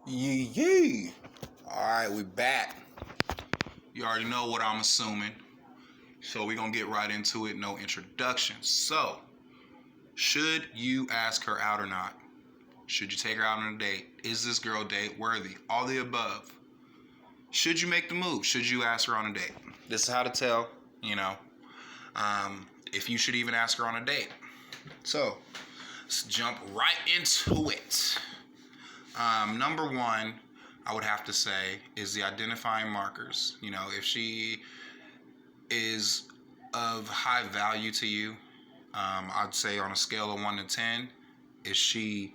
Yee yee. Alright, we back. You already know what I'm assuming. So we're gonna get right into it. No introduction. So, should you ask her out or not? Should you take her out on a date? Is this girl date worthy? All the above. Should you make the move? Should you ask her on a date? This is how to tell, you know, if you should even ask her on a date. So, let's jump right into it. Number one, I would have to say, is the identifying markers. You know, if she is of high value to you, I'd say on a scale of 1 to 10, is she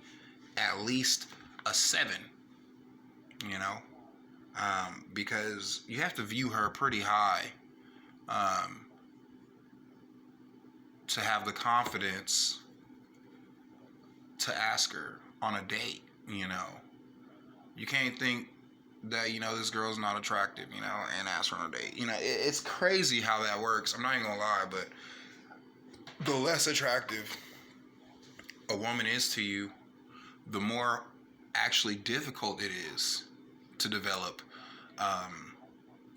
at least a 7? You know, because you have to view her pretty high um, to have the confidence to ask her on a date. You know, you can't think that, you know, this girl's not attractive, you know, and ask her on a date. You know, it's crazy how that works. I'm not even gonna lie, but the less attractive a woman is to you, the more actually difficult it is to develop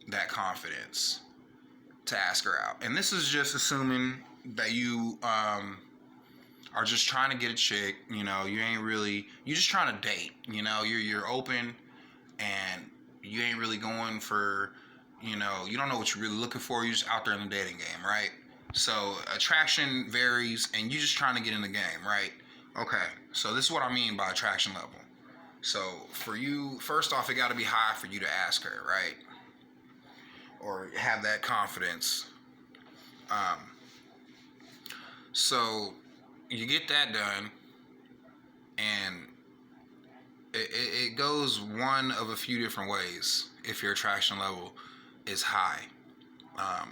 that confidence to ask her out. And this is just assuming that you are just trying to get a chick. You know, you're just trying to date. You know, you're open and you ain't really going for, you know, you don't know what you're really looking for. You're just out there in the dating game, right? So attraction varies and you're just trying to get in the game, right? Okay, so this is what I mean by attraction level. So for you, first off, it got to be high for you to ask her, right? Or have that confidence. Um, so you get that done, and it goes one of a few different ways if your attraction level is high.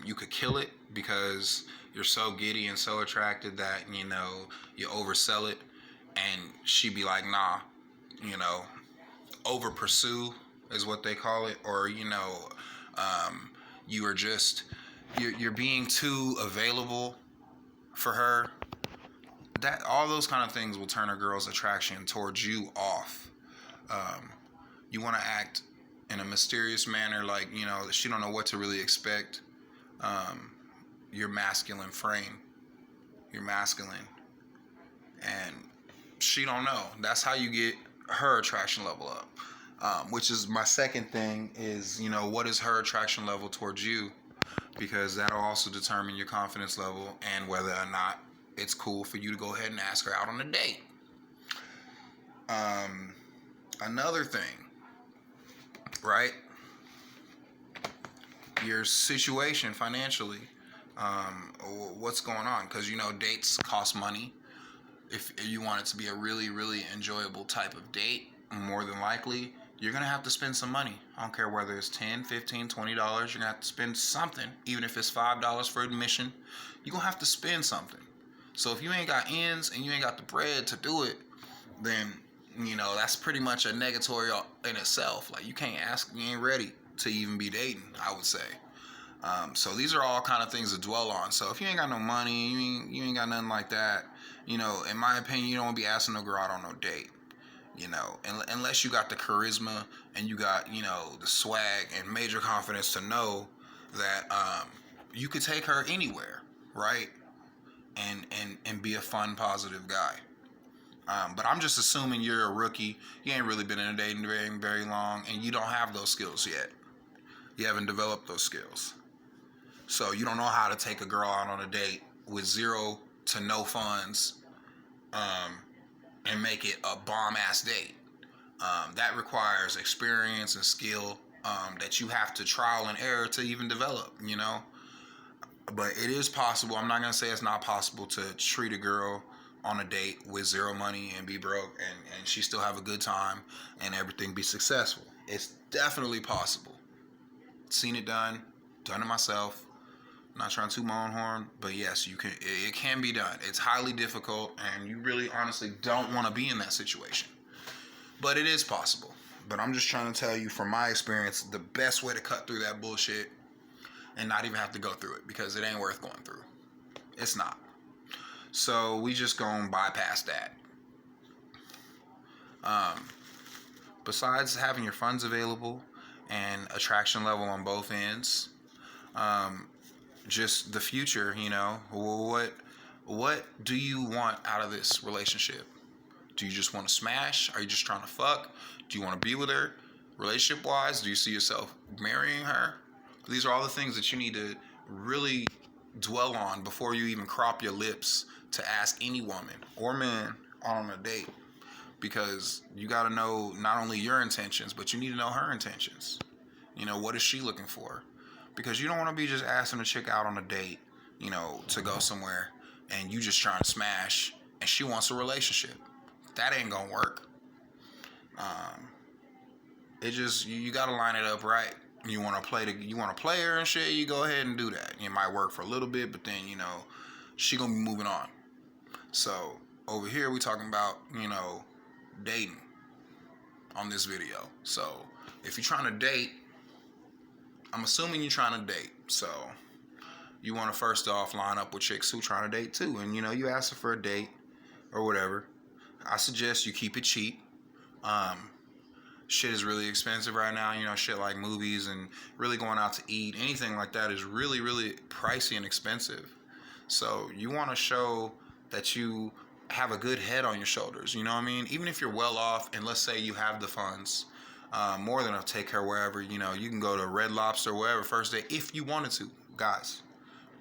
You could kill it because you're so giddy and so attracted that, you know, you oversell it, and she be like, nah, you know, over pursue is what they call it, or, you know, you are just you're being too available for her. That all those kind of things will turn a girl's attraction towards you off. um, you want to act in a mysterious manner, like, you know, she don't know what to really expect. um, your masculine frame, you're masculine, and she don't know. That's how you get her attraction level up. Which is my second thing is, you know, what is her attraction level towards you, because that'll also determine your confidence level and whether or not it's cool for you to go ahead and ask her out on a date. Another thing, right? Your situation financially. What's going on? Because, you know, dates cost money. If you want it to be a really, really enjoyable type of date, more than likely, you're going to have to spend some money. I don't care whether it's $10, $15, $20. You're going to have to spend something. Even if it's $5 for admission, you're going to have to spend something. So if you ain't got ends and you ain't got the bread to do it, then, you know, that's pretty much a negatory in itself. Like, you can't ask, you ain't ready to even be dating, I would say. So these are all kind of things to dwell on. So if you ain't got no money, you ain't got nothing like that, you know, in my opinion, you don't want to be asking no girl out on no date. You know, unless you got the charisma and you got, you know, the swag and major confidence to know that you could take her anywhere, right? And be a fun, positive guy. But I'm just assuming you're a rookie. You ain't really been in a dating very long, and you don't have those skills yet. You haven't developed those skills. So you don't know how to take a girl out on a date with zero to no funds, and make it a bomb ass date. That requires experience and skill, that you have to trial and error to even develop, you know. But it is possible. I'm not gonna say it's not possible to treat a girl on a date with zero money and be broke, and she still have a good time and everything be successful. It's definitely possible. Seen it done it myself. I'm not trying to toot my own horn, but yes, you can. It can be done. It's highly difficult, and you really, honestly, don't want to be in that situation. But it is possible. But I'm just trying to tell you, from my experience, the best way to cut through that bullshit and not even have to go through it, because it ain't worth going through. It's not. So we just gonna bypass that. Um, besides having your funds available and attraction level on both ends, um, just the future, what do you want out of this relationship? Do you just want to smash? Are you just trying to fuck? Do you want to be with her? Relationship wise, do you see yourself marrying her? These are all the things that you need to really dwell on before you even crop your lips to ask any woman or man on a date. Because you got to know not only your intentions, but you need to know her intentions. What is she looking for? Because you don't want to be just asking a chick out on a date, to go somewhere and you just trying to smash and she wants a relationship. That ain't gonna work. It just you gotta line it up right. You want to play her and shit. You go ahead and do that. It might work for a little bit, but then she gonna be moving on. So over here we talking about dating on this video. So if you're trying to date, I'm assuming you're trying to date. So you want to first off line up with chicks who trying to date too, and you ask her for a date or whatever. I suggest you keep it cheap. Shit is really expensive right now. Shit like movies and really going out to eat, anything like that is really, really pricey and expensive. So you want to show that you have a good head on your shoulders. You know what I mean? Even if you're well off, and let's say you have the funds, more than enough to take her wherever. You can go to Red Lobster, wherever, first day if you wanted to. Guys,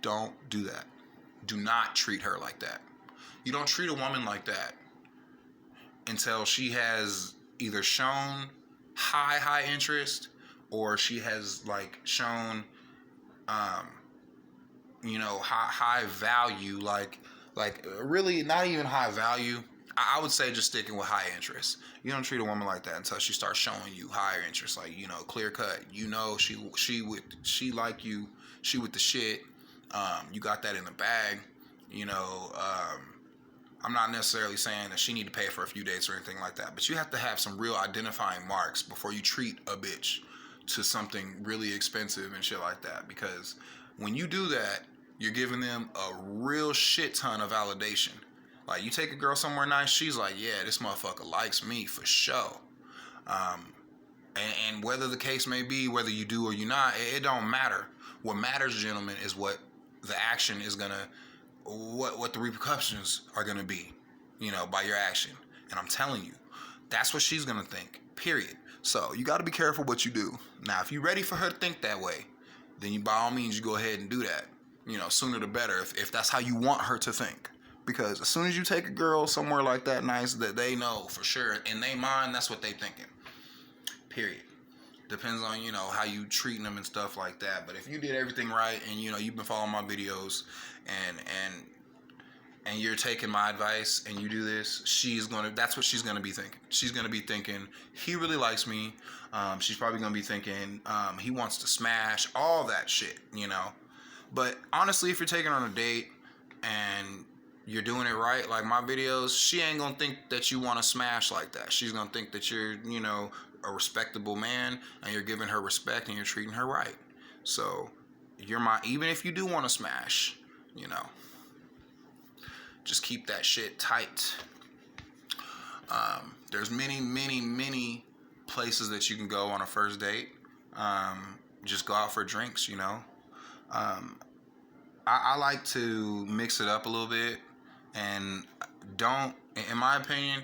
don't do that. Do not treat her like that. You don't treat a woman like that until she has either shown high interest, or she has shown high value, like really not even high value. I would say just sticking with high interest. You don't treat a woman like that until she starts showing you higher interest, clear cut. She like you, she with the shit. You got that in the bag. I'm not necessarily saying that she need to pay for a few dates or anything like that, but you have to have some real identifying marks before you treat a bitch to something really expensive and shit like that. Because when you do that, you're giving them a real shit ton of validation. Like, you take a girl somewhere nice, she's like, yeah, this motherfucker likes me for sure. And whether the case may be, whether you do or you not, it don't matter. What matters, gentlemen, is what the action is gonna, what the repercussions are gonna be, by your action. And I'm telling you, that's what she's gonna think. Period. So you got to be careful what you do. Now, if you're ready for her to think that way, then you, by all means, you go ahead and do that. Sooner the better. If that's how you want her to think. Because as soon as you take a girl somewhere like that nice, that they know for sure in their mind, that's what they thinking. Period. Depends on, how you treating them and stuff like that. But if you did everything right and, you've been following my videos and you're taking my advice and you do this, that's what she's going to be thinking. She's going to be thinking, he really likes me. She's probably going to be thinking, he wants to smash, all that shit, But honestly, if you're taking her on a date and you're doing it right, like my videos, she ain't going to think that you want to smash like that. She's going to think that you're, a respectable man and you're giving her respect and you're treating her right. So even if you do want to smash, just keep that shit tight. There's many places that you can go on a first date. Just go out for drinks, I like to mix it up a little bit, and in my opinion,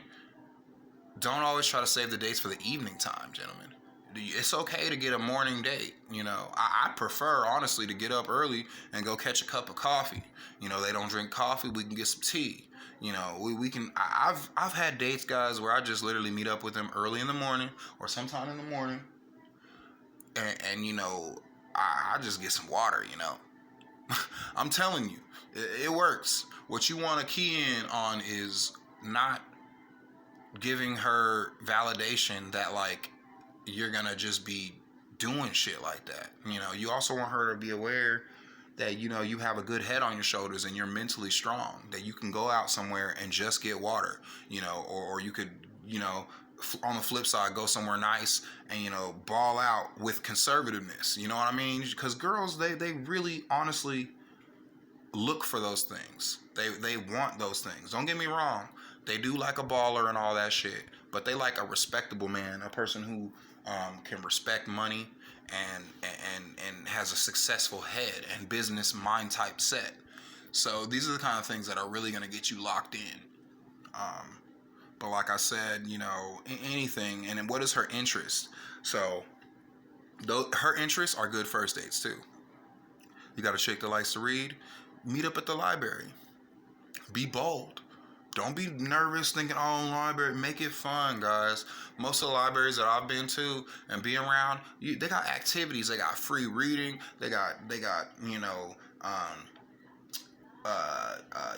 don't always try to save the dates for the evening time, gentlemen. It's okay to get a morning date. I prefer, honestly, to get up early and go catch a cup of coffee. They don't drink coffee, we can get some tea. We can. I've had dates, guys, where I just literally meet up with them early in the morning or sometime in the morning, and I just get some water. I'm telling you, it works. What you want to key in on is not giving her validation that you're gonna just be doing shit like that. You also want her to be aware that you have a good head on your shoulders and you're mentally strong, that you can go out somewhere and just get water, or you could, on the flip side, go somewhere nice and ball out with conservativeness. You know what I mean? Because girls, they really honestly look for those things. They want those things. Don't get me wrong. They do like a baller and all that shit. but they like a respectable man, a person who can respect money and has a successful head and business mind type set. So these are the kind of things that are really going to get you locked in. But like I said, anything. And what is her interest? So her interests are good first dates too. You got a chick that likes to read, meet up at the library. Be bold. Don't be nervous thinking, oh, library. Make it fun, guys. Most of the libraries that I've been to and being around, they got activities. They got free reading. They got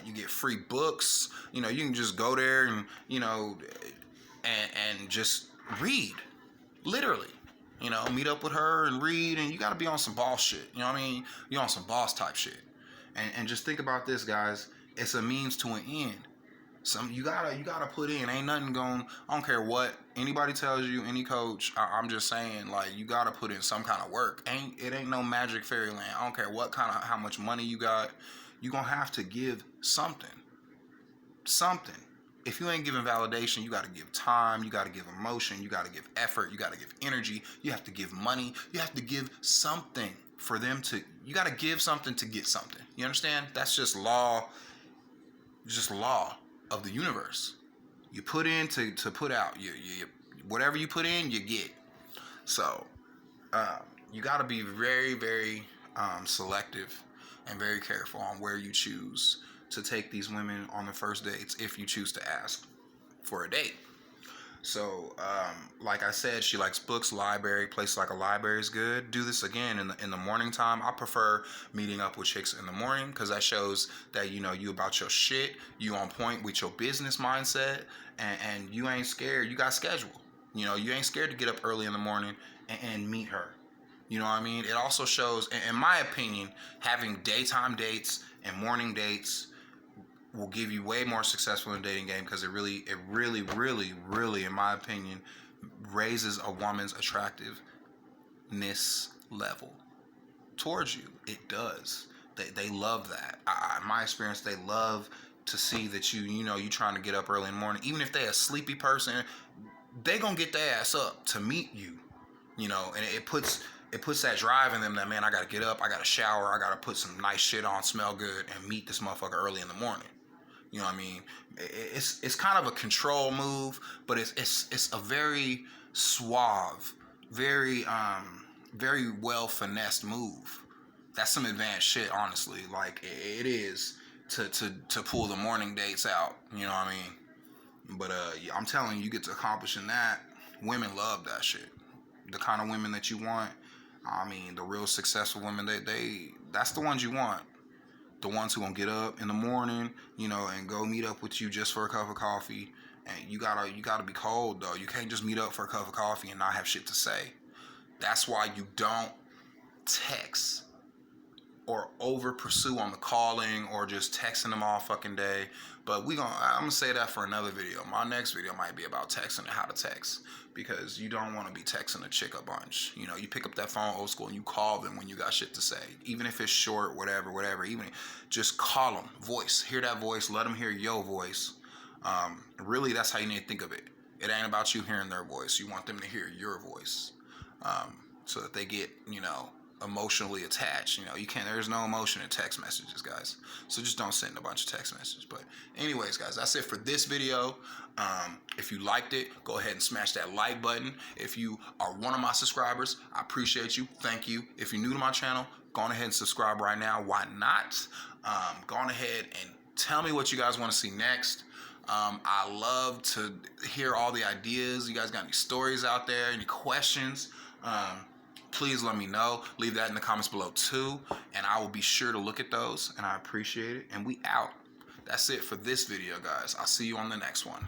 you get free books. You can just go there and and just read, literally. Meet up with her and read, and you got to be on some boss shit. You know what I mean? You're on some boss type shit. And just think about this, guys. It's a means to an end. You gotta put in. Ain't nothing going. I don't care what anybody tells you, any coach. I'm just saying, like, you gotta put in some kind of work. It ain't no magic fairyland. I don't care how much money you got. You gonna have to give something. Something. If you ain't giving validation, you gotta give time. You gotta give emotion. You gotta give effort. You gotta give energy. You have to give money. You have to give something for them to. You gotta give something to get something. You understand? That's just law. Just law of the universe. You put in to put out. You whatever you put in, you get. So you got to be very, very selective and very careful on where you choose to take these women on the first dates if you choose to ask for a date. So, like I said, she likes books, library. Places like a library is good. Do this again in the morning time. I prefer meeting up with chicks in the morning because that shows that you about your shit. You on point with your business mindset, and you ain't scared. You got schedule. You ain't scared to get up early in the morning and meet her. You know what I mean? It also shows, in my opinion, having daytime dates and morning dates will give you way more successful in the dating game because it really, in my opinion, raises a woman's attractiveness level towards you. It does. They love that. In my experience, they love to see that you trying to get up early in the morning. Even if they a sleepy person, they gonna get their ass up to meet you. And it puts that drive in them that, man, I gotta get up, I gotta shower, I gotta put some nice shit on, smell good, and meet this motherfucker early in the morning. You know what I mean? It's kind of a control move, but it's a very suave, very very well finessed move. That's some advanced shit, honestly. Like it is to pull the morning dates out. You know what I mean? But I'm telling you, get to accomplishing that. Women love that shit. The kind of women that you want. I mean, the real successful women. That's the ones you want. The ones who gonna get up in the morning, and go meet up with you just for a cup of coffee. And you gotta be cold though. You can't just meet up for a cup of coffee and not have shit to say. That's why you don't text or over pursue on the calling or just texting them all fucking day. But I'm gonna say that for another video. My next video might be about texting and how to text, because you don't want to be texting a chick a bunch. You pick up that phone old school and you call them when you got shit to say, even if it's short, whatever. Even just call them, voice, hear that voice, let them hear your voice. Really, that's how you need to think of it. It ain't about you hearing their voice. You want them to hear your voice, so that they get emotionally attached. You can't. There's no emotion in text messages, guys. So just don't send a bunch of text messages. But anyways, guys, that's it for this video. If you liked it, go ahead and smash that like button. If you are one of my subscribers, I appreciate you. Thank you. If you're new to my channel, go on ahead and subscribe right now. Why not? Go on ahead and tell me what you guys want to see next. I love to hear all the ideas. You guys got any stories out there? Any questions? Please let me know. Leave that in the comments below too, and I will be sure to look at those, and I appreciate it. And we out. That's it for this video, guys. I'll see you on the next one.